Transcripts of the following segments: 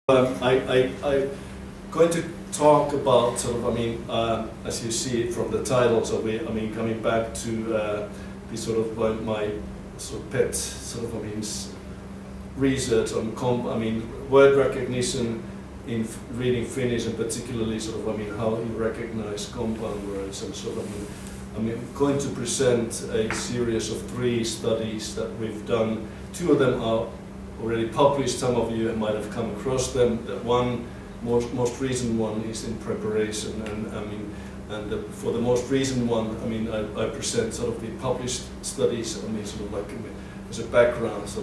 I'm going to talk about sort of, as you see it from the title, so coming back to the sort of my sort of pet sort of, research on word recognition in reading Finnish, and particularly sort of, how you recognize compound words, and sort of, I'm going to present a series of 3 studies that we've done. 2 of them are already published. Some of you might have come across them. The one most recent one is in preparation, and for the most recent one, I present sort of the published studies. Sort of like as a background. So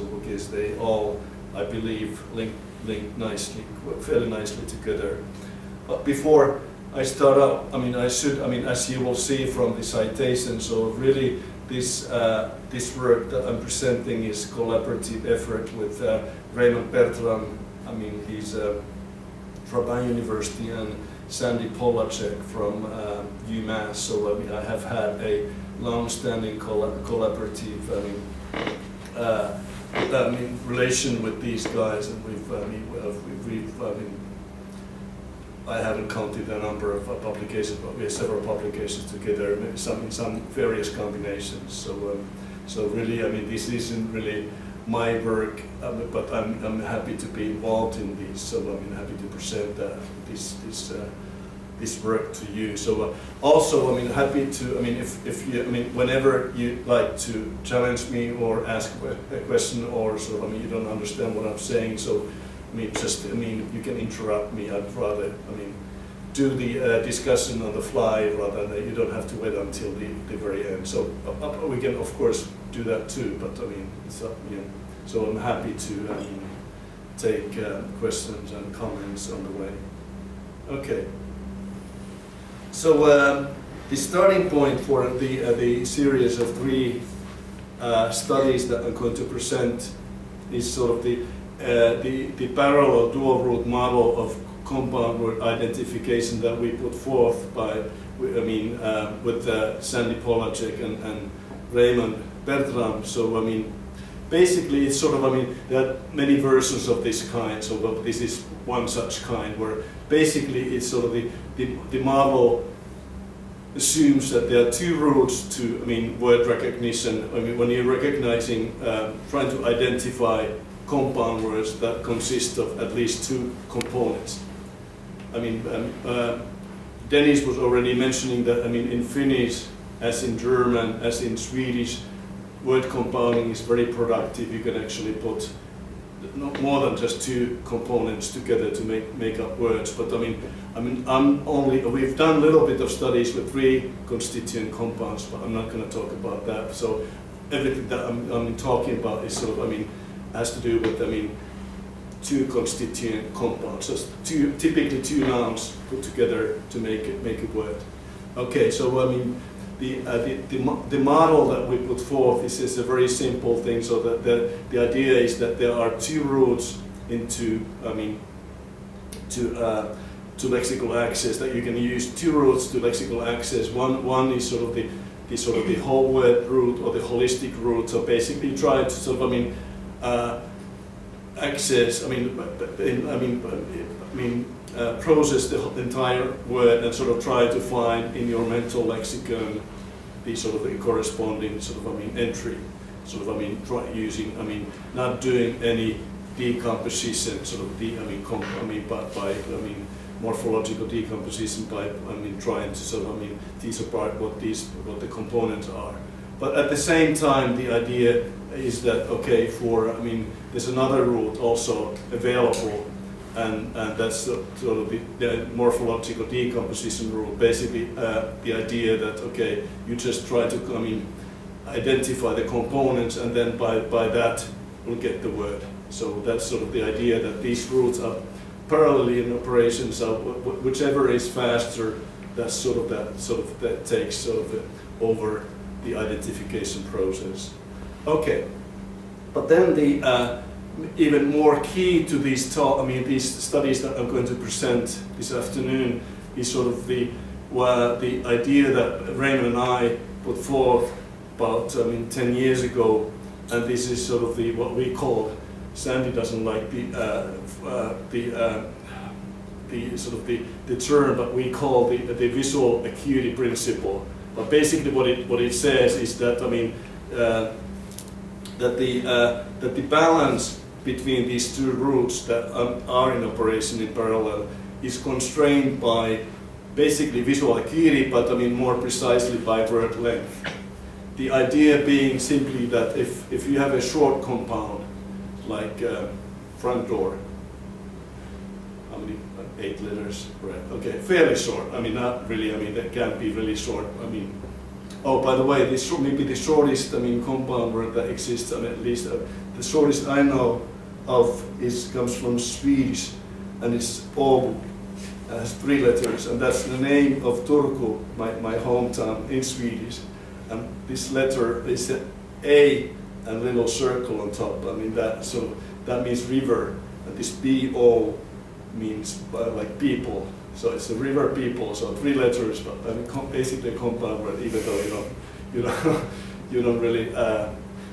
because they all, I believe, link nicely, fairly nicely together. But before I start out, as you will see from the citation, so really this work that I'm presenting is collaborative effort with Raymond Bertram. He's from my university, and Sandy Polacek from UMass. So I have had a long-standing collaborative relation with these guys, and I haven't counted the number of publications, but we have several publications together, maybe in some various combinations. So really, this isn't really my work, but I'm happy to be involved in this. So I'm happy to present this work to you. So also, happy to, if you, whenever you like to challenge me or ask a question, or sort of, you don't understand what I'm saying, so you can interrupt me. I'd rather, do the discussion on the fly rather than you don't have to wait until the very end. So we can of course do that too. But it's up, so I'm happy to take questions and comments on the way. Okay. So the starting point for the series of 3 studies that I'm going to present is sort of the parallel dual root model of compound word identification that we put forth by, with Sandy Polacek and Raymond Bertram. So basically it's sort of, there are many versions of this kind. So this is one such kind, where basically it's sort of the model assumes that there are 2 routes to word recognition. When you're recognizing, trying to identify compound words that consist of at least 2 components. Dennis was already mentioning that in Finnish, as in German, as in Swedish, word compounding is very productive. You can actually put not more than just 2 components together to make up words. But we've done a little bit of studies with 3 constituent compounds, but I'm not going to talk about that. So everything that I'm talking about is sort of, has to do with 2 constituent compounds, so typically 2 nouns put together to make a word. Okay, so the model that we put forth is a very simple thing. So that the idea is that there are 2 routes into to lexical access, that you can use 2 routes to lexical access. One is sort of the whole word route, or the holistic route. So basically, you try to sort of access, process the entire word and sort of try to find in your mental lexicon the sort of the corresponding sort of entry. Sort of try using, not doing any decomposition, sort of by morphological decomposition, by trying to sort of tease apart what the components are. But at the same time, the idea is that, okay, there's another route also available, and that's sort of the morphological decomposition route. Basically, the idea that, okay, you just try to identify the components, and then by that we'll get the word. So that's sort of the idea, that these routes are parallelly in operation. So whichever is faster, that takes sort of over the identification process. Okay, but then the even more key to these these studies that I'm going to present this afternoon is sort of the idea that Raymond and I put forth about 10 years ago, and this is sort of what we call Sandy doesn't like the term, but we call the visual acuity principle. But basically, what it says is that that the balance between these two routes that are in operation in parallel is constrained by basically visual acuity, but more precisely by word length. The idea being simply that if you have a short compound, like front door, how many? 8 letters, right? Okay, fairly short. Not really. That can't be really short. Oh, by the way, maybe the shortest compound word that exists. At least the shortest I know of comes from Swedish, and it's O. Has 3 letters, and that's the name of Turku, my hometown in Swedish. And this letter is an A and little circle on top. That means river, and this B-O means like people. So it's a river people. So 3 letters, but basically a compound word, even though you don't really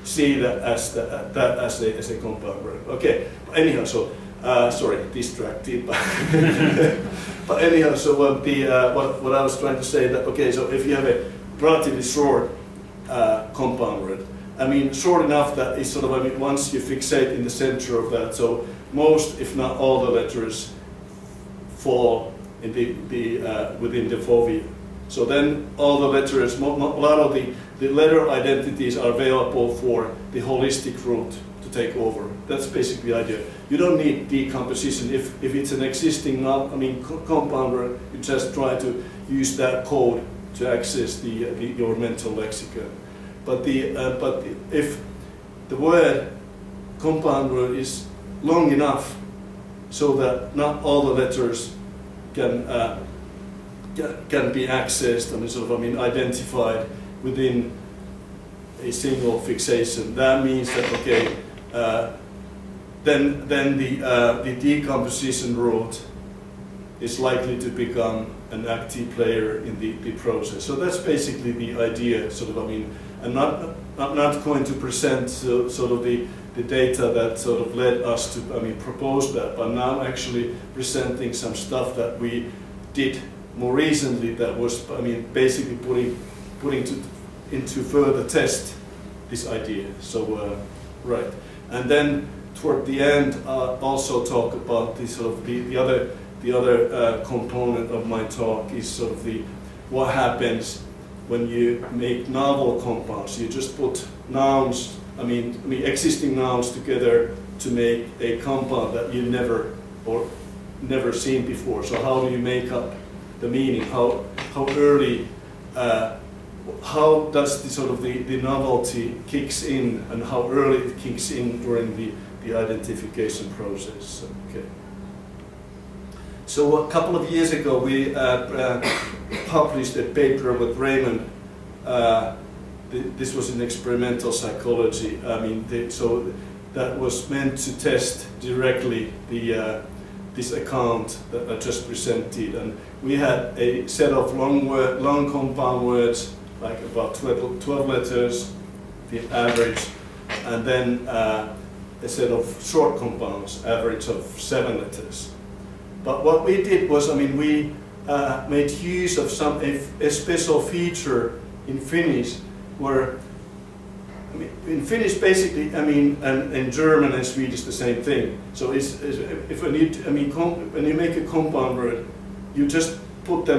see that as a compound word. Okay. Anyhow, so sorry, distracted. But anyhow, so what I was trying to say that okay, so if you have a relatively short compound word, short enough that it's once you fixate in the center of that, so most, if not all, the letters fall in within the fovea. So then all the letters, a lot of the letter identities are available for the holistic root to take over. That's basically the idea. You don't need decomposition if it's an existing compound word. You just try to use that code to access your mental lexicon. But if the word compound word is long enough so that not all the letters can be accessed and identified within a single fixation, that means that okay, then the decomposition route is likely to become an active player in the process. So that's basically the idea. I'm not going to present the data that led us to propose that, but now I'm actually presenting some stuff that we did more recently that was basically putting into further test this idea. So right, and then toward the end also talk about the other component of my talk is what happens when you make novel compounds. You just put nouns, existing nouns together to make a compound that you never seen before. So how do you make up the meaning? How early? How does the novelty kicks in, and how early it kicks in during the identification process? Okay. So a couple of years ago, we published a paper with Raymond. This was in experimental psychology. So that was meant to test directly this account that I just presented, and we had a set of long compound words, like about 12 letters, the average, and then a set of short compounds, average of 7 letters. But what we did was, we made use of a special feature in Finnish, where in Finnish basically, and in German and Swedish the same thing. So when you make a compound word, you just put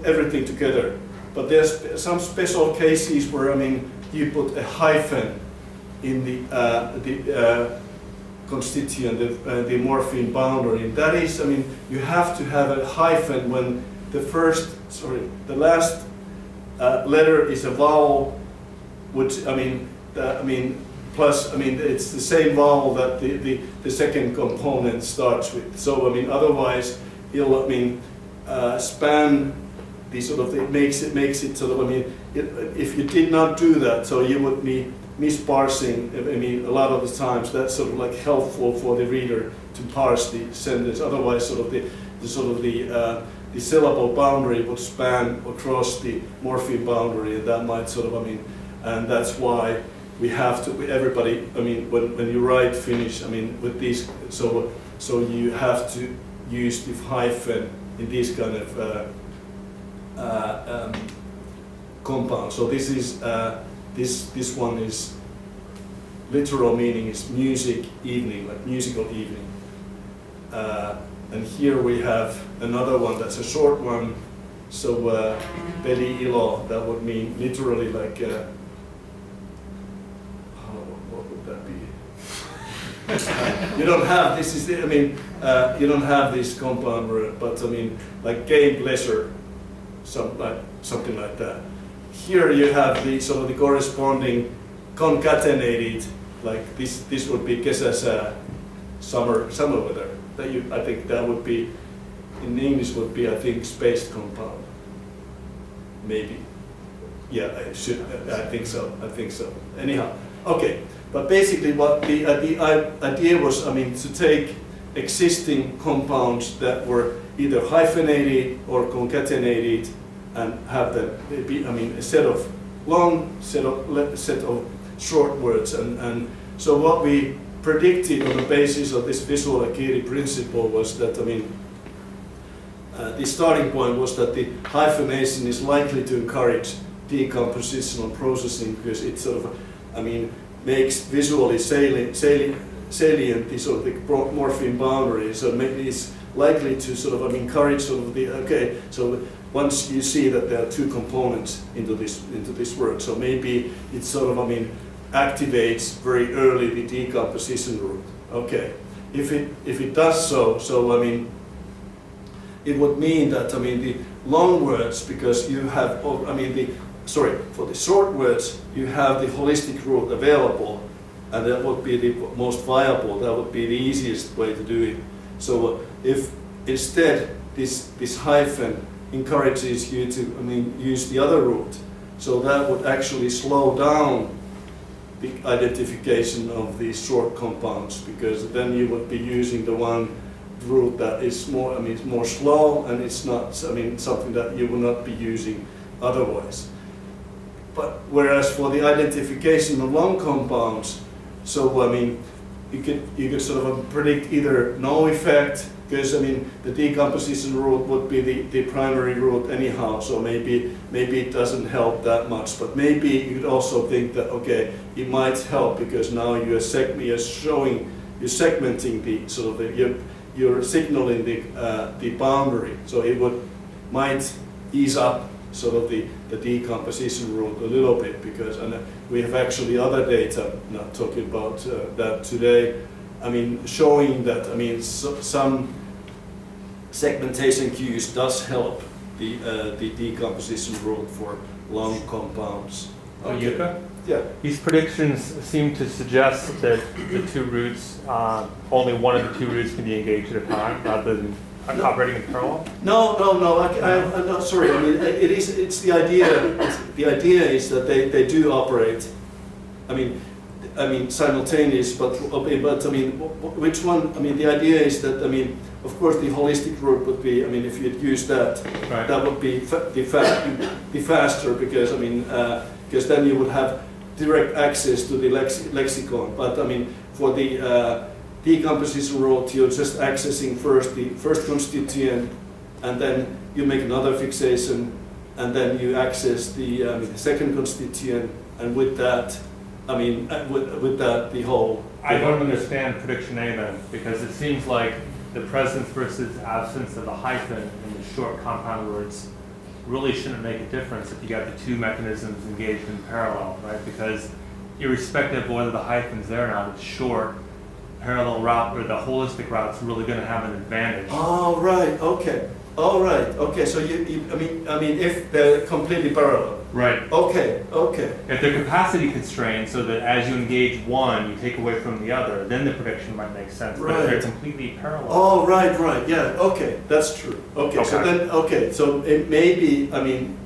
everything together. But there's some special cases where you put a hyphen in the constituent, the morpheme boundary. And that is, you have to have a hyphen when the last letter is a vowel, which plus it's the same vowel that the second component starts with. So otherwise it'll span the it makes it if you did not do that, so you would be misparsing. A lot of the times that's helpful for the reader to parse the sentence. Otherwise, the syllable boundary would span across the morpheme boundary, and that might and that's why we have to, everybody, I mean, when you write Finnish, I mean, with these, so you have to use the hyphen in these kind of compounds. So this is, this one is, literal meaning is music evening, like musical evening. And here we have another one that's a short one. So peli ilo, that would mean literally like, what would that be? You don't have, this is, I mean, you don't have this compound word, but I mean, like gain pleasure, something like that. Here you have the sort of the corresponding concatenated, like this would be kesäsää, summer weather. That I think that would be, in English would be, I think, spaced compound. Maybe. Yeah, I think so. Anyhow, okay. But basically, what the idea was, I mean, to take existing compounds that were either hyphenated or concatenated and have them be, I mean, a set of short words. And so what we predicted on the basis of this visual acuity principle was that, I mean, the starting point was that the hyphenation is likely to encourage decompositional processing because it sort of, I mean, makes visually salient the sort of the morpheme boundary. So maybe it's likely to sort of encourage sort of the, okay, so once you see that there are two components into this work, so maybe it sort of, I mean, activates very early the decomposition route. Okay, if it does so, I mean, it would mean that, I mean, the long words, because you have, I mean, for the short words, you have the holistic route available, and that would be the most viable, that would be the easiest way to do it. So if instead this hyphen encourages you to, I mean, use the other route, so that would actually slow down the identification of these short compounds, because then you would be using the one route that is more, I mean, it's more slow, and it's not, I mean, something that you will not be using otherwise. But whereas for the identification of long compounds, so I mean, you could sort of predict either no effect, because I mean the decomposition route would be the primary route anyhow, so maybe it doesn't help that much. But maybe you could also think that, okay, it might help because now you're segmenting the sort of you're signaling the boundary, so it might ease up sort of the decomposition route a little bit, because we have actually other data, not talking about that today, I mean, showing that, I mean, some segmentation cues does help the decomposition route for long compounds. Okay. Jukka? Yeah. These predictions seem to suggest that the two routes, only one of the two routes can be engaged at a time, rather than operating in parallel? No. I'm not sorry. I mean, it's the idea. The idea is that they do operate. I mean, simultaneous. But I mean, which one? I mean, the idea is that, I mean, of course, the holistic route would be. I mean, if you'd use that, right, that would be the faster, because I mean, because then you would have direct access to the lexicon. But I mean, for the decomposition route, you're just accessing first the first constituent, and then you make another fixation, and then you access the second constituent, and with that, I mean, with that, the whole. I don't understand prediction A then, because it seems like the presence versus absence of the hyphen in the short compound words really shouldn't make a difference if you got the two mechanisms engaged in parallel, right? Because irrespective of whether the hyphen's there or not, it's short. Parallel route or the holistic route is really going to have an advantage. Oh, right. Okay. All right. Okay. So I mean, if they're completely parallel. Right. Okay. If they're capacity constrained, so that as you engage one, you take away from the other, then the prediction might make sense. Right. But if they're completely parallel. Oh, right. Yeah. Okay. That's true. Okay. So then, so it may be. I mean,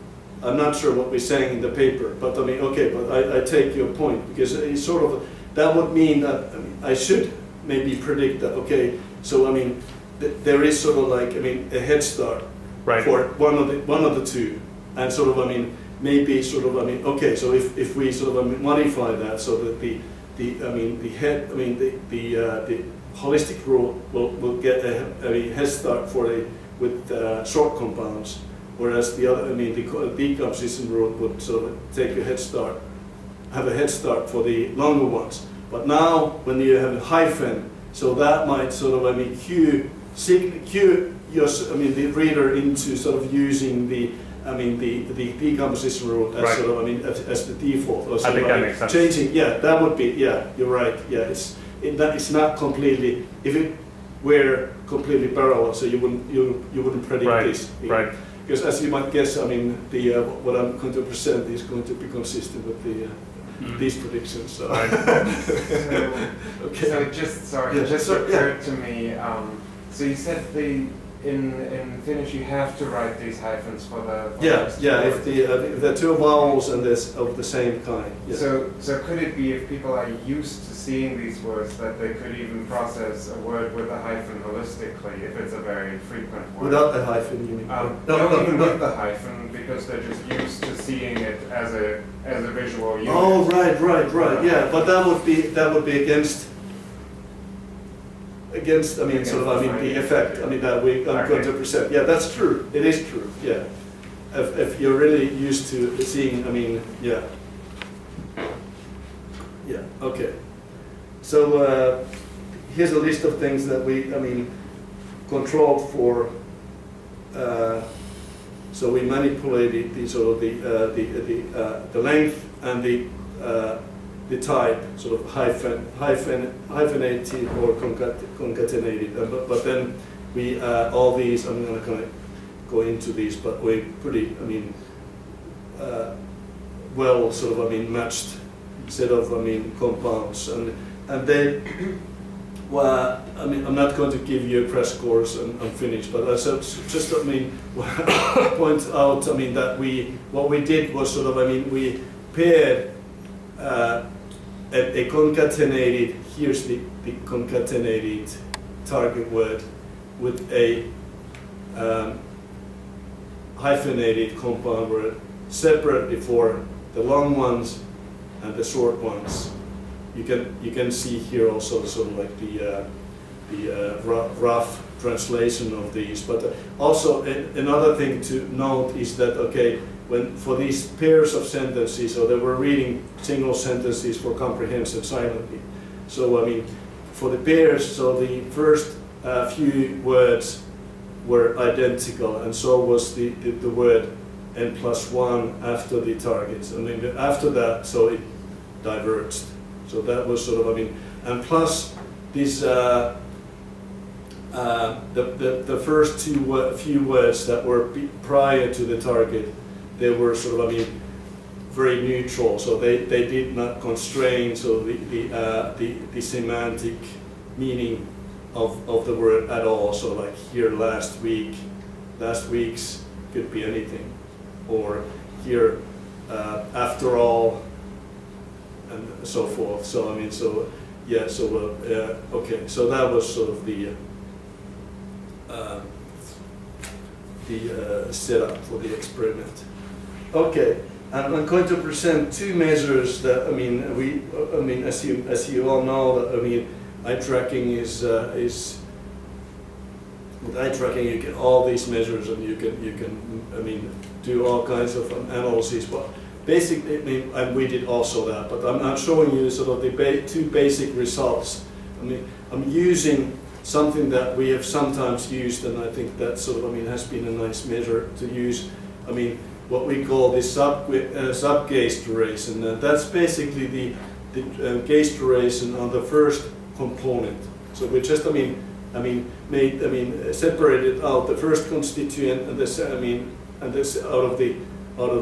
I'm not sure what we're saying in the paper, but I mean, okay. But I take your point, because it's sort of that would mean that, I mean, I should maybe predict that, okay, so I mean, there is sort of like, I mean, a head start, right, for one of the two, and sort of, I mean, maybe sort of, I mean, okay, so if we sort of modify that so that the holistic route will get a head start with short compounds, whereas the other, I mean, the decomposition route would sort of take a head start, have a head start for the longer ones. But now, when you have a hyphen, so that might sort of, I mean, cue your, I mean, the reader into sort of using the decomposition route as right. sort of, I mean, as the default. Or I think that makes sense. Changing, yeah, that would be, yeah, you're right. Yeah, it's not completely. If it were completely parallel, so you wouldn't predict right. this. Right. Because as you might guess, I mean, the what I'm going to present is going to be consistent with these predictions. So. Right. Okay. So just occurred to me. So you said in Finnish you have to write these hyphens for the. If the two vowels and this of the same kind. Yeah. So could it be, if people are used to seeing these words, that they could even process a word with a hyphen holistically if it's a very frequent word? Without the hyphen, you mean? Even with the hyphen, because they're just used to seeing it as a visual unit. Oh, right. Yeah, but that would be against. I mean, sort of, I mean, the effect. I mean, that I'm going to present. Yeah, that's true. It is true. Yeah, if you're really used to seeing, I mean, yeah. Okay. So here's a list of things that we, I mean, controlled for. So we manipulated the sort of the length and the type, sort of hyphenated or concatenated. But then we all these. I'm not going to go into these, but we pretty, I mean, well, sort of, I mean, matched set of, I mean, compounds, and then. Well, I mean, I'm not going to give you a crash course on Finnish, but I just, I mean, point out, I mean, that what we did was sort of, I mean, we paired a concatenated, here's the concatenated target word with a hyphenated compound word separately for the long ones and the short ones. You can see here also sort of like the rough translation of these, but also another thing to note is that, okay, when for these pairs of sentences, so they were reading single sentences for comprehension silently. So I mean, for the pairs, so the first few words were identical, and so was the word n+1 after the targets, and then after that, so it diverged. So that was sort of, I mean, and plus these the first few words that were prior to the target, they were sort of, I mean, very neutral. So they did not constrain so the semantic meaning of the word at all. So like here, last week's could be anything, or here, after all, and so forth. So I mean, so yeah, so okay, so that was sort of the setup for the experiment. Okay, and I'm going to present two measures that, I mean, as you all know, that, I mean, eye tracking is with eye tracking you get all these measures, and you can I mean, do all kinds of analyses. But basically, I mean, and we did also that, but I'm showing you sort of the two basic results. I mean, I'm using something that we have sometimes used, and I think that sort of, I mean, has been a nice measure to use. I mean, what we call the sub-gaze duration. That's basically the gaze duration on the first component. So we just, separated out the first constituent and out of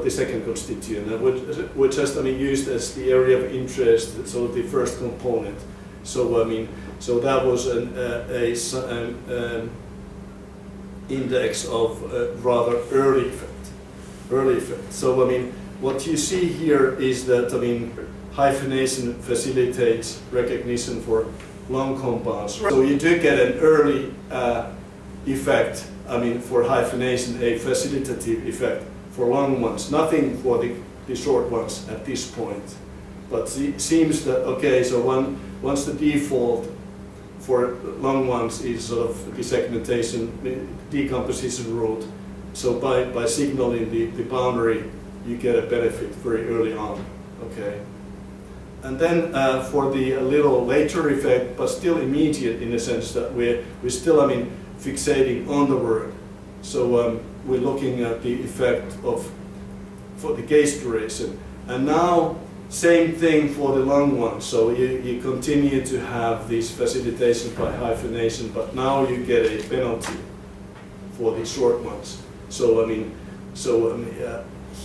the second constituent, and we just, used as the area of interest, so the first component. So so that was an index of rather early effect. So what you see here is that hyphenation facilitates recognition for long compounds. So you do get an early effect. For hyphenation, a facilitative effect for long ones, nothing for the short ones at this point. But it seems that, okay, so once the default for long ones is sort of the segmentation, decomposition route, so by signaling the boundary, you get a benefit very early on, okay? And then for the a little later effect, but still immediate in the sense that we're still, I mean, fixating on the word. So we're looking at the effect for the case duration. And now, same thing for the long one. So you continue to have this facilitation by hyphenation, but now you get a penalty for the short ones. So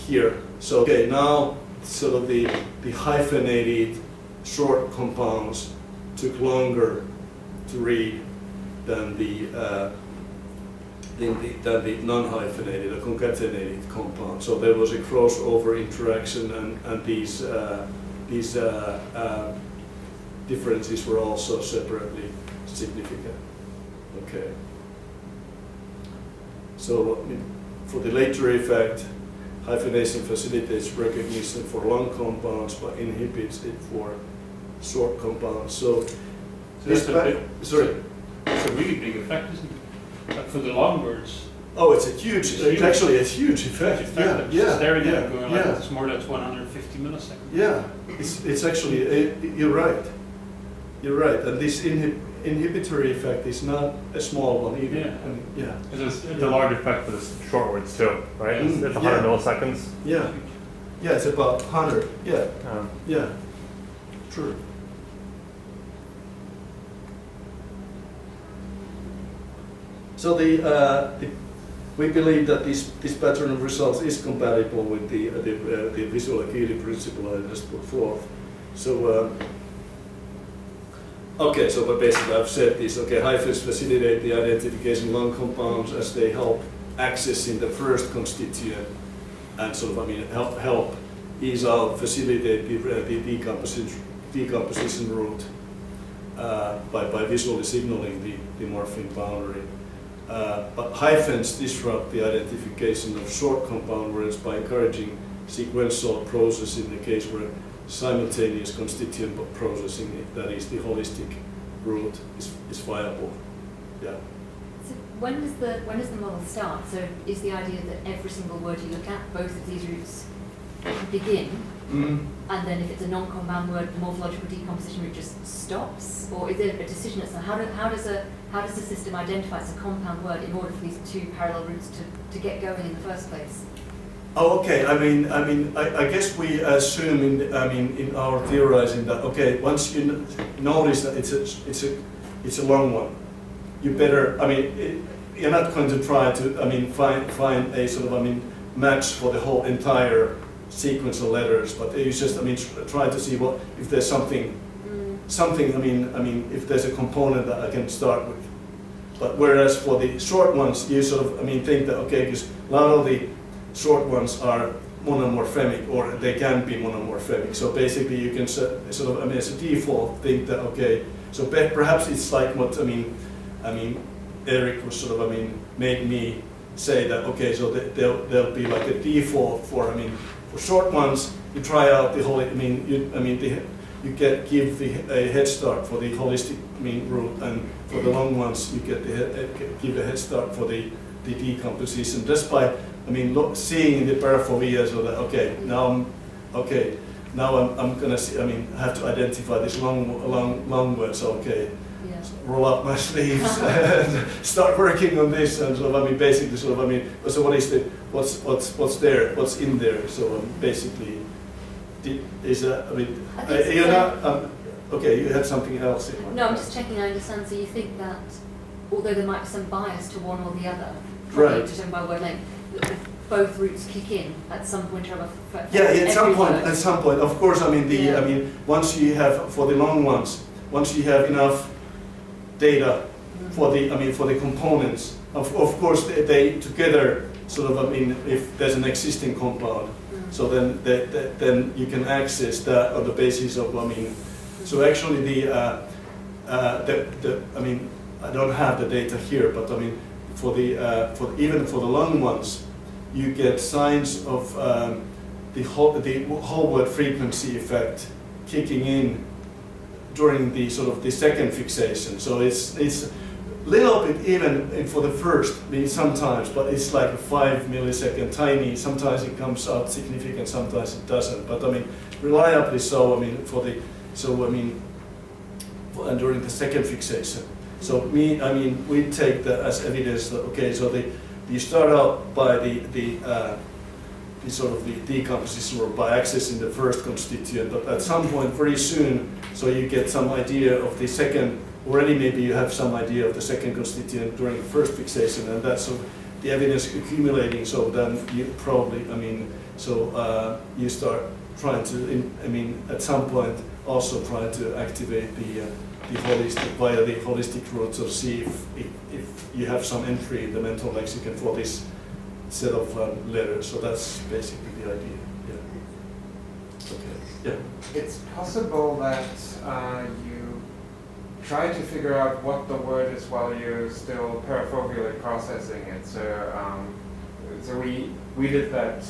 here. So okay, now sort of the hyphenated short compounds took longer to read than the non-hyphenated or concatenated compound. So there was a crossover interaction, and these differences were also separately significant. Okay. So for the later effect, hyphenation facilitates recognition for long compounds but inhibits it for short compounds. So that's it's a really big effect, isn't it? But for the long words. Oh, it's actually a huge effect. I'm just staring at it going like, it's more than 150 milliseconds. Yeah, it's actually, you're right. You're right, and this inhibitory effect is not a small one either. Yeah. I mean, yeah. It's a large effect for the short words too, right? It's 100 milliseconds. Yeah. Yeah, it's about 100. Yeah. Yeah. True. So we believe that this pattern of results is compatible with the visual acuity principle I just put forth. So okay, so but basically I've said this. Okay, hyphens facilitate the identification of long compounds as they help accessing the first constituent, and sort of help ease out, facilitate the decomposition route by visually signaling the morpheme boundary. But hyphens disrupt the identification of short compound words by encouraging sequential processing in the case where simultaneous constituent processing, that is the holistic route, is viable. Yeah. So when does the model start? So is the idea that every single word you look at, both of these routes begin, and then if it's a non-compound word, the morphological decomposition route just stops, or is there a decision at some? How does the system identify it's a compound word in order for these two parallel routes to get going in the first place? Oh, okay. I guess we assume in our theorizing that okay, once you notice that it's a long one, you better. You're not going to try to find a sort of match for the whole entire sequence of letters, but you just try to see what if there's something. If there's a component that I can start with. But whereas for the short ones, you sort of think that okay, because a lot of the short ones are monomorphemic, or they can be monomorphemic. So basically, you can sort of as a default think that okay, so perhaps it's like what Eric was sort of made me say that okay, so there'll be like a default for short ones. You try out the whole. You give a head start for the holistic route, and for the long ones you give a head start for the decomposition just by seeing the paraphilia, so that okay now I'm gonna see have to identify this long word. So okay, roll up my sleeves and start working on this, and so basically so what is what's there, what's in there. So basically. You're not. Okay, you had something else in mind. No, I'm just checking. I understand. So you think that, although there might be some bias to one or the other, right? Determined by word length, both routes kick in at some point or other. At some point. Of course, once you have for the long ones, once you have enough data for the components, of course they together sort of if there's an existing compound. So then you can access that on the basis of So actually I don't have the data here, but even for the long ones, you get signs of the whole word frequency effect kicking in during the sort of the second fixation. So it's little bit even for the first, I mean, sometimes, but it's like a 5 millisecond tiny. Sometimes it comes out significant, sometimes it doesn't. But I mean, reliably so. I mean, and during the second fixation. So we take that as evidence that okay, so you start out by the sort of the decomposition or by accessing the first constituent, but at some point very soon, so you get some idea of the second. Already maybe you have some idea of the second constituent during the first fixation, and that's sort of the evidence accumulating. So then you probably, you start trying to, at some point also try to activate the holistic via the holistic route, or see if you have some entry in the mental lexicon for this set of letters. So that's basically the idea. Yeah. Okay. Yeah. It's possible that you try to figure out what the word is while you're still parafobially processing it. So we did that.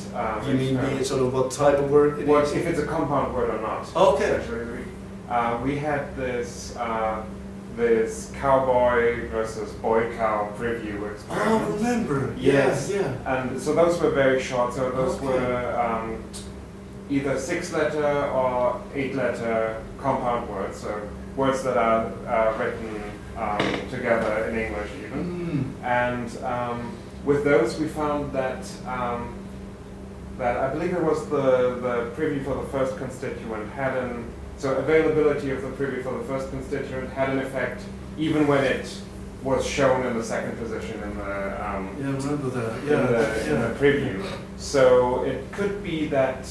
You mean the sort of what type of word it is? If it's a compound word or not. Okay. Essentially, we had this this cowboy versus boy cow preview experiment. Oh, remember? Yes. Yeah. And so those were very short. So those Okay. were either 6-letter or 8-letter compound words. So words that are written together in English even. And with those we found that I believe it was the preview for the first constituent so availability of the preview for the first constituent had an effect even when it was shown in the second position in the Yeah, I remember that. in the preview. So it could be that,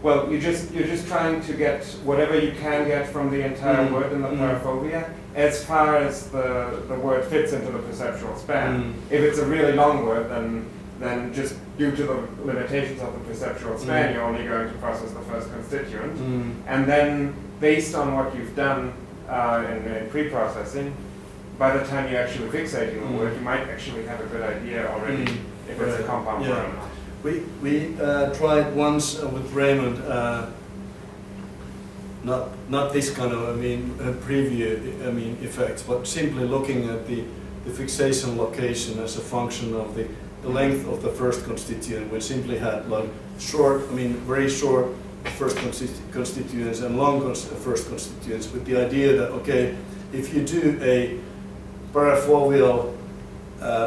well, you're just trying to get whatever you can get from the entire word in the paraphobia as far as the word fits into the perceptual span. If it's a really long word, then just due to the limitations of the perceptual span, you're only going to process the first constituent. And then, based on what you've done in pre-processing, by the time you're actually fixating the word, you might actually have a good idea already if it's a compound word or not. We tried once with Raymond, not this kind of preview effects, but simply looking at the fixation location as a function of the length of the first constituent. We simply had like very short first constituents and long first constituents, with the idea that okay, if you do a parafobial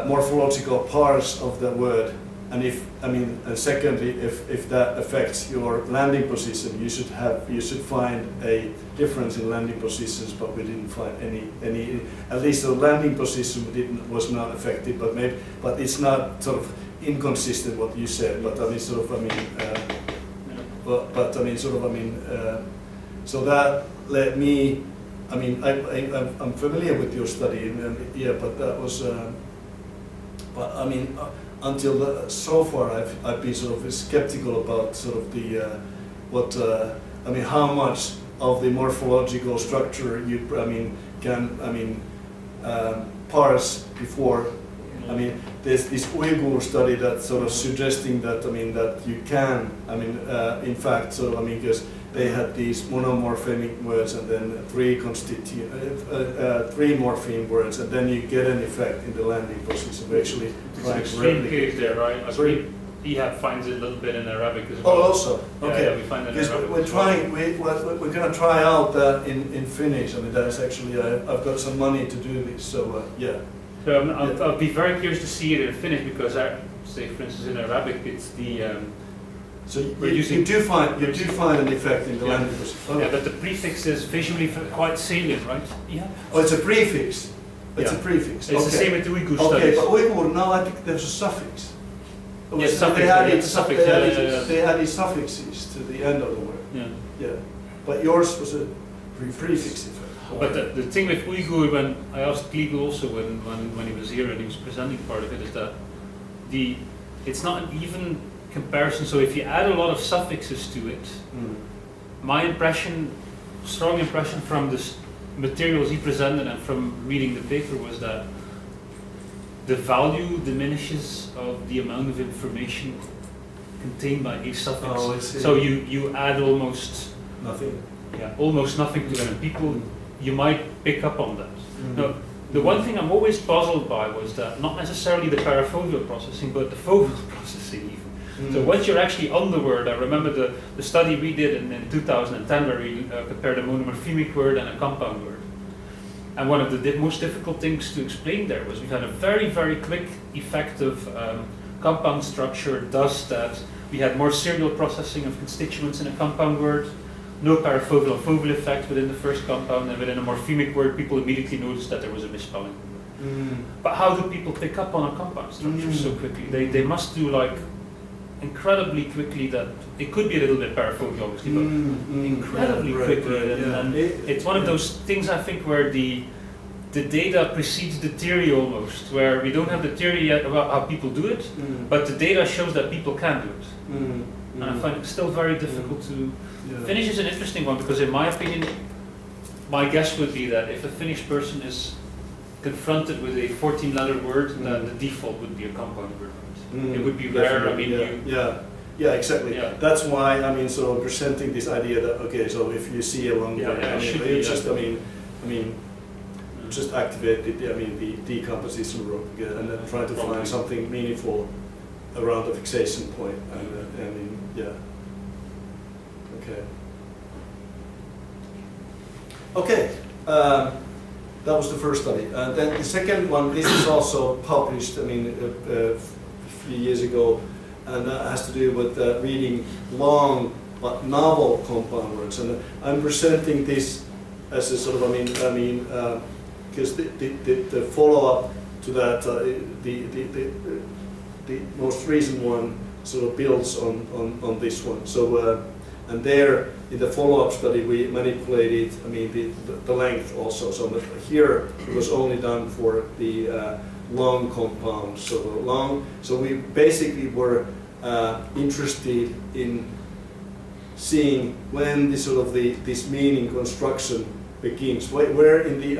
morphological parse of the word, and secondly, if that affects your landing position, you should find a difference in landing positions, but we didn't find any. At least the landing position was not affected, but it's not sort of inconsistent what you said. But so that led me. I'm familiar with your study, but that was. Until so far, I've been sort of skeptical about sort of the how much of the morphological structure you can parse before. There's this Uyghur study that's sort of suggesting that that you can in fact sort of because they had these monomorphemic words and then three morpheme words, and then you get an effect in the landing position. We actually It's an extreme case there, right? Ihab finds it a little bit in Arabic as well. Oh, also okay. Yeah, we find that in Because Arabic. we're as well. trying. We're going to try out that in Finnish. That's actually I've got some money to do this. So yeah. So I'll be very curious to see it in Finnish, because say, for instance, in Arabic, it's the So you do find an effect in the landing position. Oh. yeah, but the prefix is visually quite salient, right? Yeah. Oh, it's a prefix. It's Yeah. a prefix. It's the same with the Uyghur studies. Okay, but Uyghur now I think there's a suffix. Yes, suffix, They had yeah, it, suffix, they had yeah, it- yeah, yeah. they had these suffixes to the end of the word. Yeah. Yeah, but yours was a prefix effect. But the thing with Uyghur, when I asked Kliegel also when he was here and he was presenting part of it, is that it's not an even comparison. So if you add a lot of suffixes to it, my strong impression from the materials he presented and from reading the paper was that the value diminishes of the amount of information contained by each suffix. Oh, I see. So you add almost Nothing. almost nothing to them, and people, you might pick up on that. Mm. Now, the one thing I'm always puzzled by was that not necessarily the parafoveal processing, but the foveal processing even. Mm. So once you're actually on the word, I remember the study we did in 2010 where we compared a monomorphemic word and a compound word. And one of the most difficult things to explain there was we had a very, very quick, effective compound structure, thus that we had more serial processing of constituents in a compound word, no parafoveal and foveal effect within the first compound, and within a morphemic word, people immediately noticed that there was a misspelling. Mm. But how do people pick up on a compound structure Mm. so quickly? They must do like incredibly quickly that it could be a little bit parafoveal, obviously, but incredibly quickly. And it's one of those things I think where the data precedes the theory almost, where we don't have the theory yet about how people do it, but the data shows that people can do it. And I find it still very difficult to. Finnish is an interesting one because, in my opinion, my guess would be that if a Finnish person is confronted with a 14-letter word, then the default would be a compound word. It would be rare. I mean, yeah, exactly. Yeah. That's why I mean, sort of presenting this idea that okay, so if you see a long word, I mean, should it's be, just just activate the decomposition rule again, and then try to find something meaningful around the fixation point. And okay. Okay. That was the first study. Then the second one, this is also published, I mean, a few years ago, and that has to do with reading long but novel compound words. And I'm presenting this as a sort of, because the follow-up to that, the most recent one sort of builds on this one. So, and there in the follow-up study we manipulated, the length also. So that here it was only done for the long compounds. So we basically were interested in seeing when this sort of this meaning construction begins. Where in the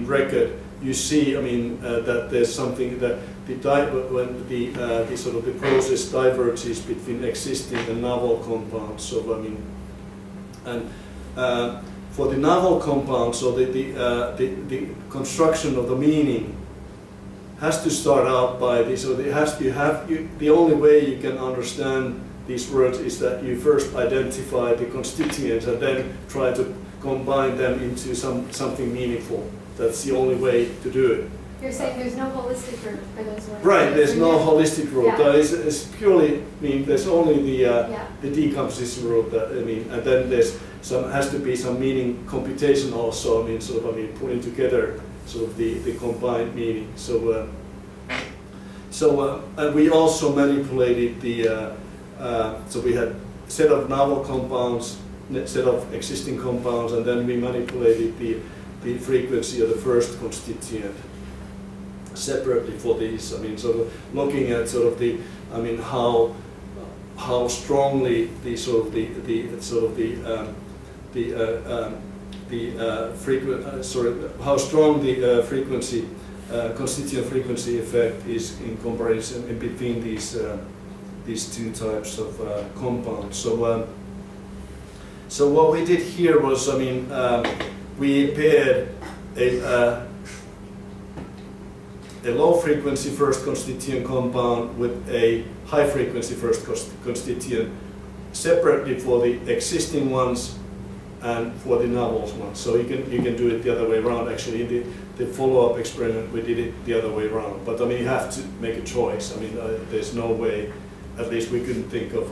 record you see, that there's something that when the sort of the process diverges between existing and novel compounds. So for the novel compound, so the construction of the meaning has to start out by this. So the only way you can understand these words is that you first identify the constituents and then try to combine them into something meaningful. That's the only way to do it. You're saying there's no holistic root for those words? Right, there's no holistic root. Yeah. It's purely, there's only the decomposition root. And then has to be some meaning computation also. Putting together sort of the combined meaning. So and we also manipulated so we had set of novel compounds, set of existing compounds, and then we manipulated the frequency of the first constituent separately for these. Sort of looking at sort of the, how strongly the sort of how strong the frequency constituent frequency effect is in comparison in between these two types of compounds. So what we did here was, we paired a low frequency first constituent compound with a high frequency first constituent separately for the existing ones and for the novel ones. So you can do it the other way around. Actually, in the follow-up experiment, we did it the other way around. But you have to make a choice. There's no way, at least we couldn't think of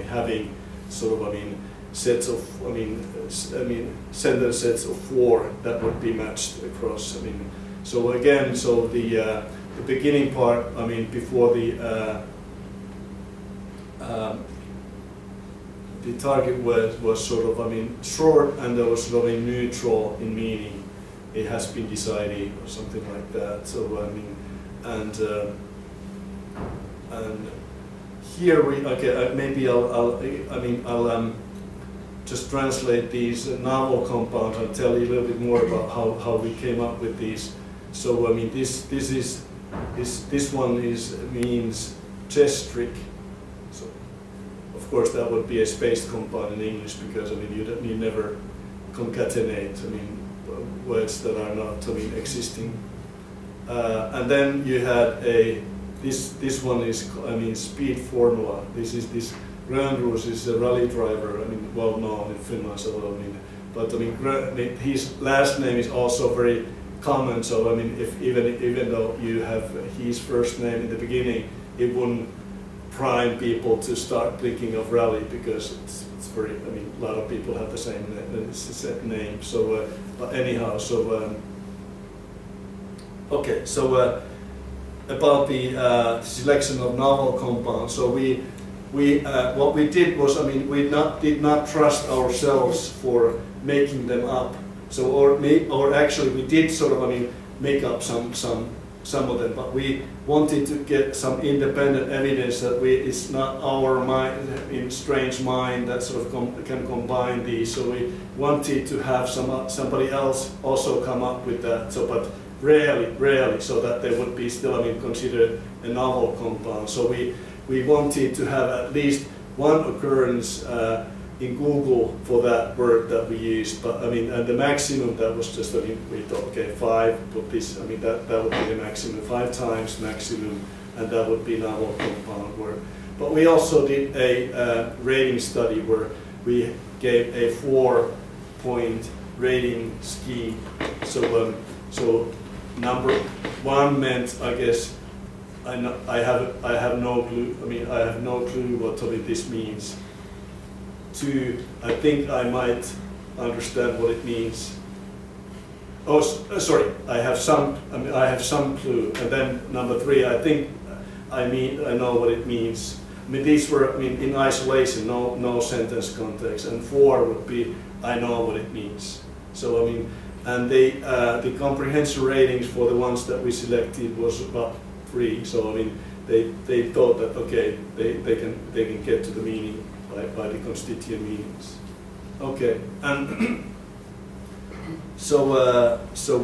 having sort of sets of sentence sets of 4 that would be matched across. So again, so the beginning part, before the target word was sort of short, and there was sort of neutral in meaning. It has been decided or something like that. So and here maybe I'll just translate these novel compounds and tell you a little bit more about how we came up with these So I mean this one means chess trick. So of course that would be a spaced compound in English, because I mean you never concatenate words that are not existing. And then you had this one is speed formula. This Grönroos is a rally driver. Well known in Finland. So but his last name is also very common. So if even though you have his first name in the beginning, it wouldn't prime people to start thinking of rally, because it's very. A lot of people have the same name. So but anyhow, so okay. So about the selection of novel compounds. So we what we did was, we did not trust ourselves for making them up. So or actually we did sort of make up some of them, but we wanted to get some independent evidence that it's not our mind, strange mind, that sort of can combine these. So we wanted to have somebody else also come up with that. So but rarely, so that they would be still considered a novel compound. So we wanted to have at least one occurrence in Google for that word that we used, but and the maximum that was just we thought, okay, 5, but this that would be the maximum, 5 times maximum, and that would be novel compound word. But we also did a rating study where we gave a 4-point rating scheme. So so number 1 meant, I guess, I have no clue. I have no clue what this means. 2, I think I might understand what it means. Oh, sorry, I have some clue. And then number 3, I think I know what it means. These were in isolation, no sentence context. And 4 would be I know what it means. So and the comprehension ratings for the ones that we selected was about 3. So they thought that okay, they can get to the meaning by the constituent meanings. Okay, and so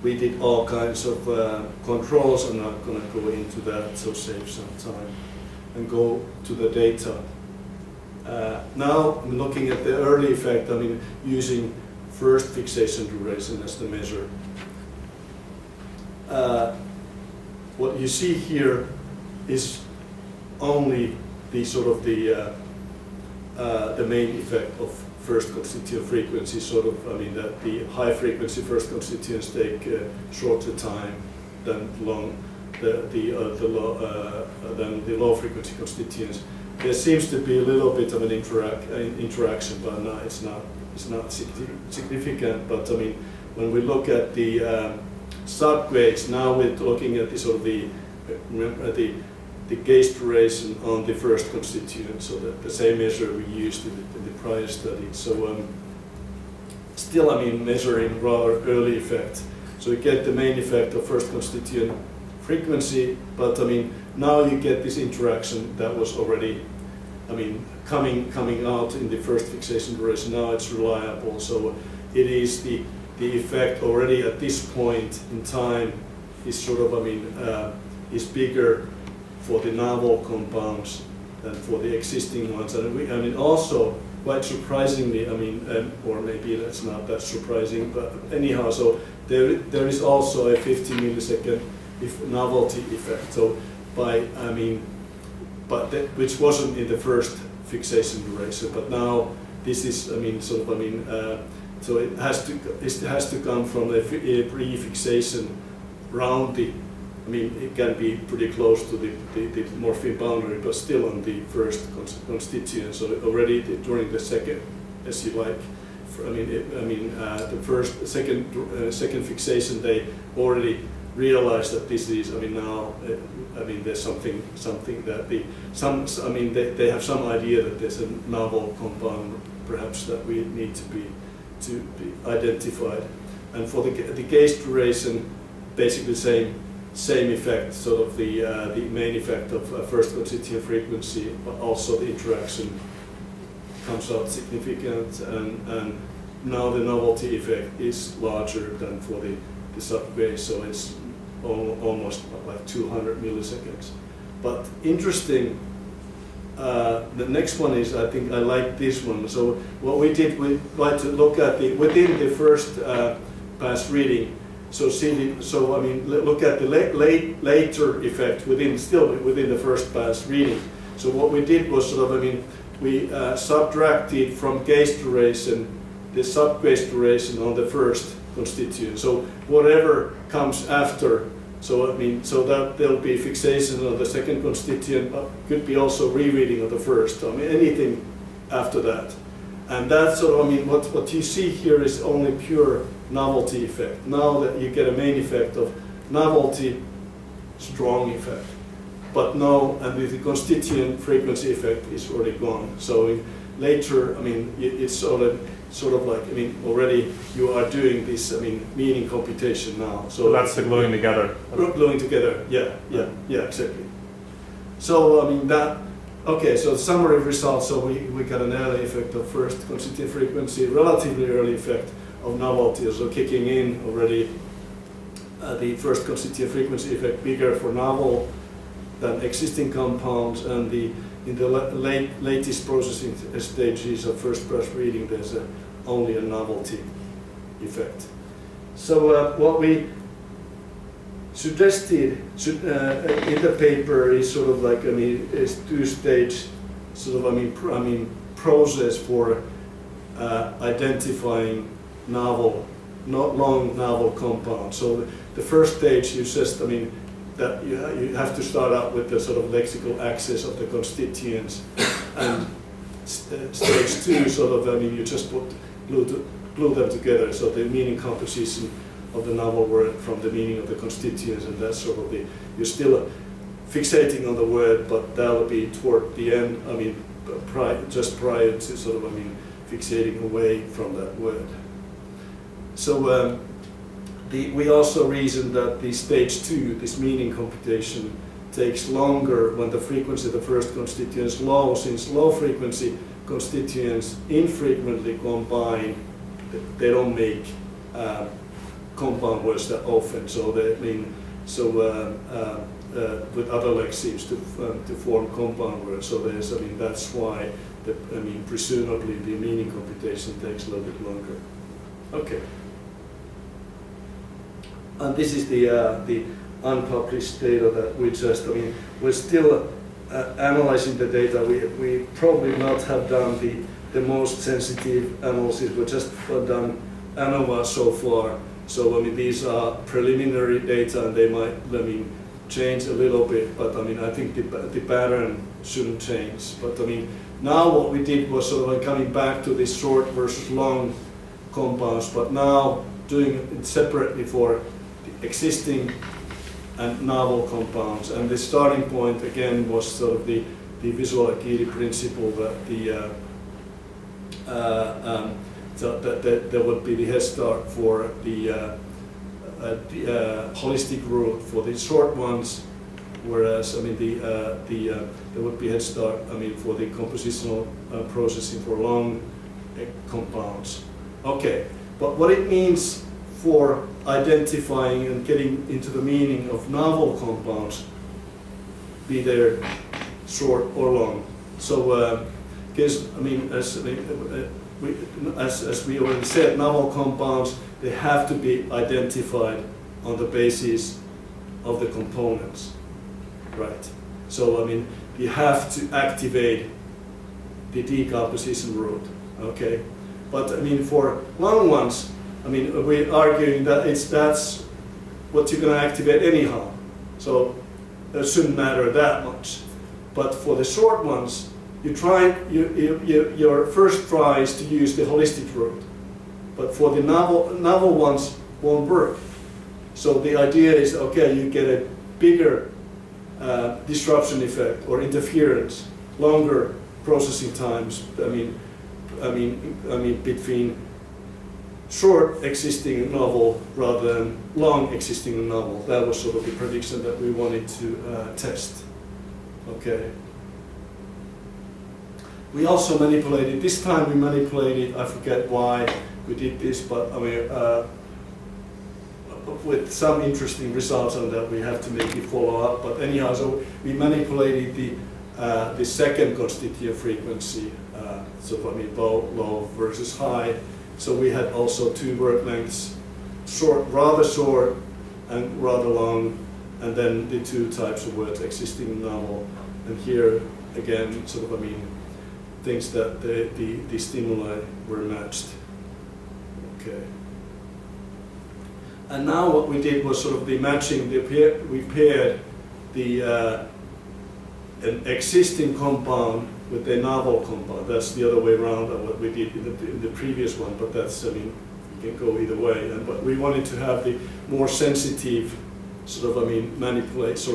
we did all kinds of controls. I'm not going to go into that, so save some time and go to the data. Now I'm looking at the early effect. Using first fixation duration as the measure. What you see here is only the sort of the main effect of first constituent frequency. That the high frequency first constituents take shorter time than the low frequency constituents. There seems to be a little bit of an interaction, but no, it's not significant. But when we look at the subgrades, now we're looking at the sort of the gauge duration on the first constituent, so the same measure we used in the prior study. So still, measuring rather early effect. So you get the main effect of first constituent frequency, but now you get this interaction that was already, coming out in the first fixation duration. Now it's reliable. So it is the effect already at this point in time is sort of, is bigger for the novel compounds than for the existing ones. And also, quite surprisingly, or maybe that's not that surprising, but anyhow, so there is also a 50 millisecond novelty effect. So which wasn't in the first fixation duration, but now this is, so it has to come from a pre-fixation round the. It can be pretty close to the morphine boundary, but still on the first constituent. So already during the second, as you like, the second fixation, they already realized that this is. Now, there's something that they have some idea that there's a novel compound, perhaps, that we need to be identified. And for the gauge duration, basically same effect, sort of the main effect of first constituent frequency, but also the interaction comes out significant, and now the novelty effect is larger than for the the subway, so it's almost like 200 milliseconds. But interesting, the next one is, I think I like this one. So what we did, we tried to look at within the first pass reading. So look at the later effect still within the first pass reading. So what we did was we subtracted from case duration the sub-case duration on the first constituent. So whatever comes after, so that there'll be fixation on the second constituent, but could be also rereading of the first. Anything after that. And that's what you see here is only pure novelty effect. Now that you get a main effect of novelty, strong effect. But now, and the constituent frequency effect is already gone. So later, it's already you are doing this, meaning computation now. So that's the gluing together. Gluing together, yeah, exactly. So, so the summary results, so we got an early effect of first constituent frequency, relatively early effect of novelty, so kicking in already the first constituent frequency effect bigger for novel than existing compounds, and in the latest processing stages of first pass reading, there's only a novelty effect. So what we suggested in the paper is is two-stage process for identifying novel, not long novel compounds. So the first stage is just that you have to start out with the lexical access of the constituents, and stage two you just glue them together, so the meaning composition of the novel word from the meaning of the constituents, and that's you're still fixating on the word, but that will be toward the end, just prior to fixating away from that word. So we also reasoned that the stage two, this meaning computation, takes longer when the frequency of the first constituent is low, since low frequency constituents infrequently combine, they don't make compound words that often. So with other lexemes to form compound words. So that's why presumably the meaning computation takes a little bit longer. Okay. And this is the unpublished data that we just, we're still analyzing the data. We probably not have done the most sensitive analysis. We just done ANOVA so far. So these are preliminary data, and they might change a little bit. But I think the pattern shouldn't change. But now what we did was coming back to this short versus long compounds, but now doing it separately for the existing and novel compounds. And the starting point again was the visual acuity principle that that there would be the head start for the holistic route for the short ones, whereas there would be head start for the compositional processing for long compounds. Okay, but what it means for identifying and getting into the meaning of novel compounds, be they short or long. So, because as we already said, novel compounds, they have to be identified on the basis of the components, right? So you have to activate the decomposition route, okay? But for long ones, we're arguing that that's what you're going to activate anyhow. So it shouldn't matter that much. But for the short ones, your first try is to use the holistic route. But for the novel ones, won't work. So the idea is, okay, you get a bigger disruption effect or interference, longer processing times. Between short existing novel rather than long existing novel. That was the prediction that we wanted to test. Okay. We also manipulated, this time we manipulated, I forget why we did this, but with some interesting results on that. We have to maybe follow up. But anyhow, so we manipulated the second constituent frequency, low versus high. So we had also two word lengths, rather short and rather long, and then the two types of words existing in novel. And here again, things that the stimuli were matched. Okay. And now what we did was sort of the matching. We paired an existing compound with a novel compound. That's the other way around than what we did in the previous one. But that's, you can go either way. But we wanted to have the more sensitive manipulation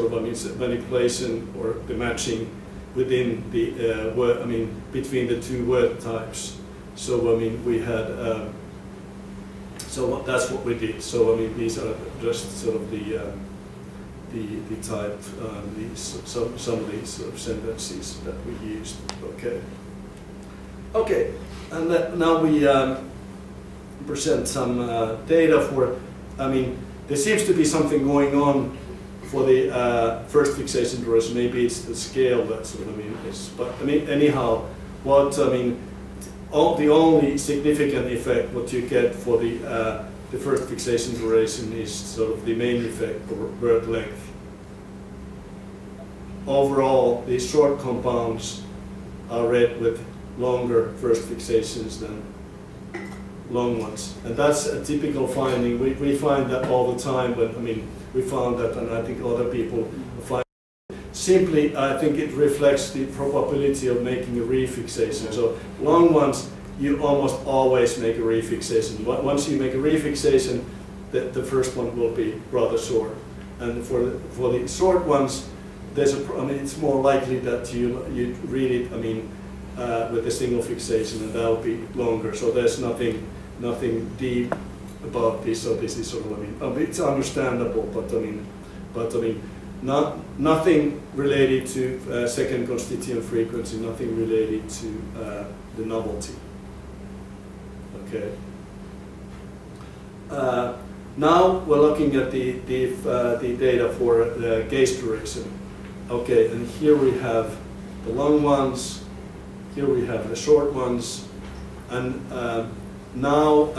or the matching within the between the two word types. So we had. So that's what we did. So these are just sort of the type, some of these sort of sentences that we used. Okay. Okay, and now we present some data for. There seems to be something going on for the first fixation duration. Maybe it's the scale that is. But anyhow, what the only significant effect what you get for the first fixation duration is sort of the main effect for word length. Overall, these short compounds are read with longer first fixations than long ones, and that's a typical finding. We find that all the time, but we found that, and I think other people find. Simply, I think it reflects the probability of making a refixation. So long ones, you almost always make a refixation. Once you make a refixation, the first one will be rather short, and for the short ones, it's more likely that you read it. With a single fixation, and that will be longer. So there's nothing deep about this. So this is sort of it's understandable, but nothing related to second constituent frequency, nothing related to the novelty. Okay. Now we're looking at the data for the gaze duration. Okay, and here we have the long ones. Here we have the short ones, and now,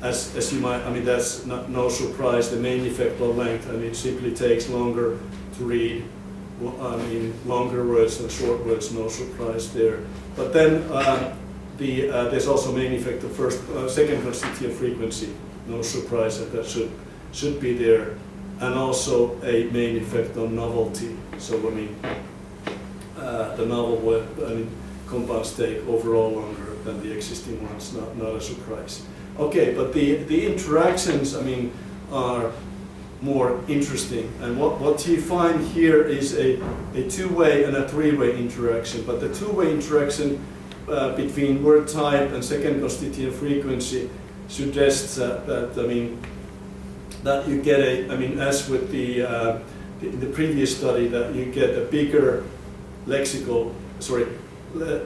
as you might, that's no surprise. The main effect of length, it simply takes longer to read. Longer words than short words, no surprise there. But then there's also main effect of second constituent frequency, no surprise that should be there, and also a main effect on novelty. So the novel compounds take overall longer than the existing ones, not a surprise. Okay, but the interactions, are more interesting. And what you find here is a two-way and a three-way interaction. But the two-way interaction between word type and second constituent frequency suggests that you get as with the previous study, that you get a bigger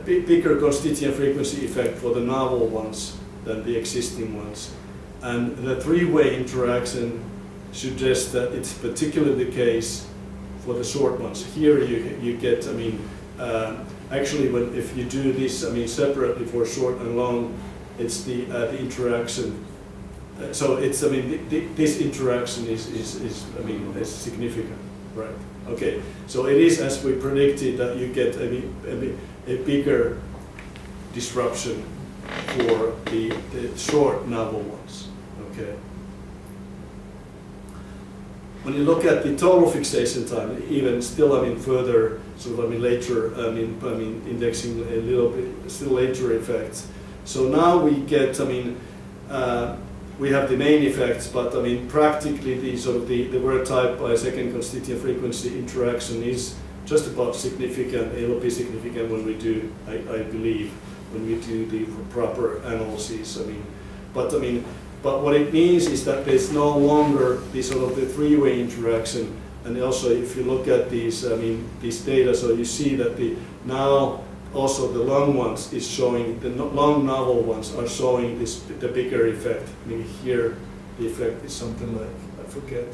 bigger constituent frequency effect for the novel ones than the existing ones. And the three-way interaction suggests that it's particularly the case for the short ones. Here you get, actually if you do this, separately for short and long, it's the interaction. So it's, this interaction is significant, right? Okay, so it is as we predicted that you get a bigger disruption for the short novel ones. Okay. When you look at the total fixation time, even still, further later, indexing a little bit, still later effects. So now we get, we have the main effects, but practically the word type by second constituent frequency interaction is just about significant. It'll be significant when we do, I believe, when we do the proper analyses. But what it means is that there's no longer the the three-way interaction. And also, if you look at these data, so you see that now also the long ones is showing, the long novel ones are showing the bigger effect. Here the effect is something like, I forget,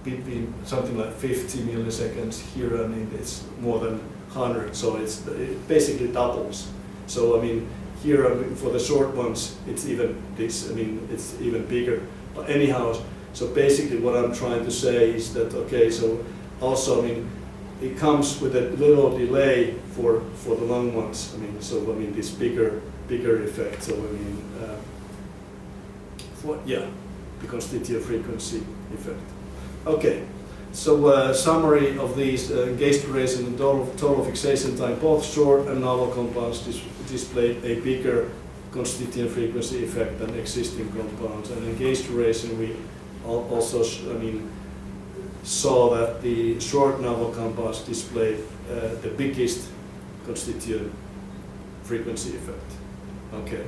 between something like 50 milliseconds. Here, I mean, it's more than 100, so it basically doubles. So I mean, here I mean, for the short ones, it's even this. I mean, it's even bigger. But anyhow, so basically, what I'm trying to say is that okay. So also, I mean, it comes with a little delay for the long ones. I mean, so I mean, this bigger effect. So I mean, the constitutive frequency effect. Okay. So summary of these engaged duration and total fixation time, both short and novel compounds display a bigger constitutive frequency effect than existing compounds. And engaged duration, we also, I mean, saw that the short novel compounds display the biggest constitutive frequency effect. Okay.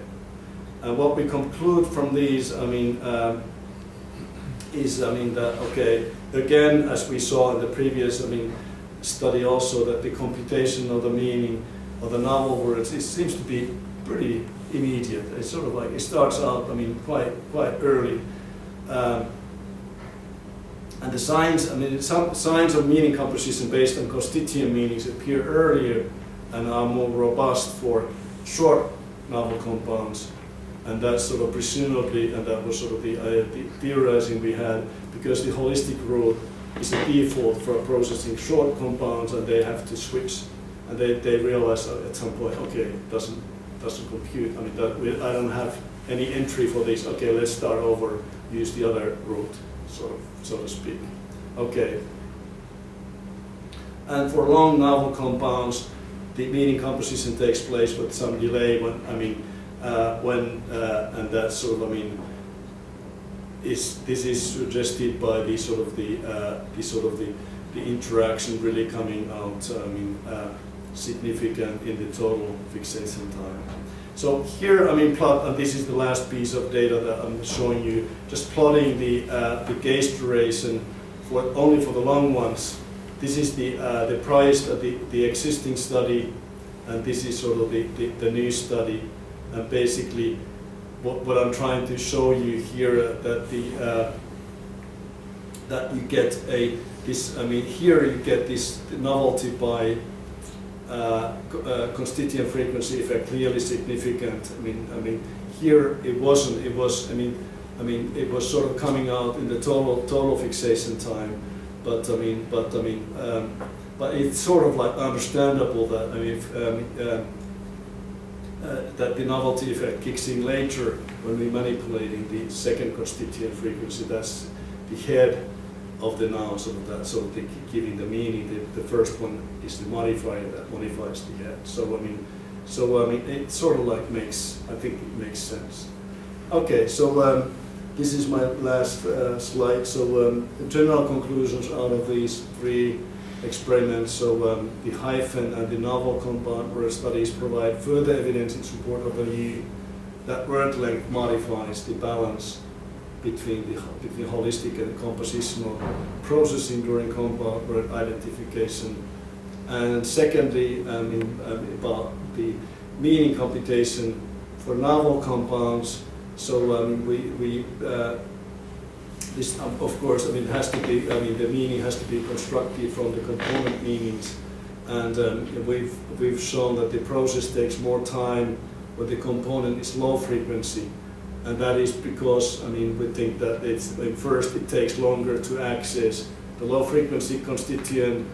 And what we conclude from these, I mean, is, I mean, that okay. Again, as we saw in the previous, I mean, study also, that the computation of the meaning of the novel words, it seems to be pretty immediate. It's sort of like, it starts out, I mean, quite early. And the signs, I mean, some signs of meaning composition based on constituent meanings appear earlier and are more robust for short novel compounds. And that's sort of presumably, and that was sort of the theorizing we had, because the holistic rule is a default for processing short compounds, and they have to switch, and they realize at some point, okay, it doesn't compute. I mean, I don't have any entry for this. Okay, let's start over, use the other route, so to speak. Okay. And for long novel compounds, the meaning composition takes place with some delay. When I mean. And that's sort of, I mean, this is suggested by the sort of the interaction really coming out, I mean, significant in the total fixation time. So here, I mean, plot, and this is the last piece of data that I'm showing you, just plotting the gauge duration only for the long ones. This is the price of the existing study, and this is sort of the new study. And basically, what I'm trying to show you here, that you get this. I mean, here you get this novelty by constituent frequency effect clearly significant. I mean, here it wasn't. It was. I mean, it was sort of coming out in the total fixation time. But it's sort of like understandable that that the novelty effect kicks in later when we're manipulating the second constituent frequency. That's the head of the noun, sort of giving the meaning. The first one is the modifier that modifies the head. So I mean, it sort of like I think it makes sense. Okay, so this is my last slide. So general conclusions out of these three experiments. So the hyphen and the novel compound word studies provide further evidence in support of the view that word length modifies the balance between the holistic and compositional processing during compound word identification. And secondly, about the meaning computation for novel compounds. So this, of course, I mean, has to be. I mean, the meaning has to be constructed from the component meanings, and we've shown that the process takes more time when the component is low frequency, and that is because, I mean, we think that first it takes longer to access the low frequency constituent,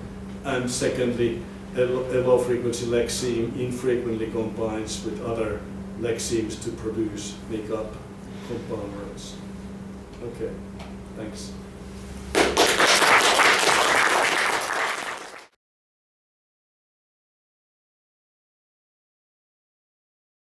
and secondly, a low frequency lexeme infrequently combines with other lexemes to make up compound words. Okay, thanks.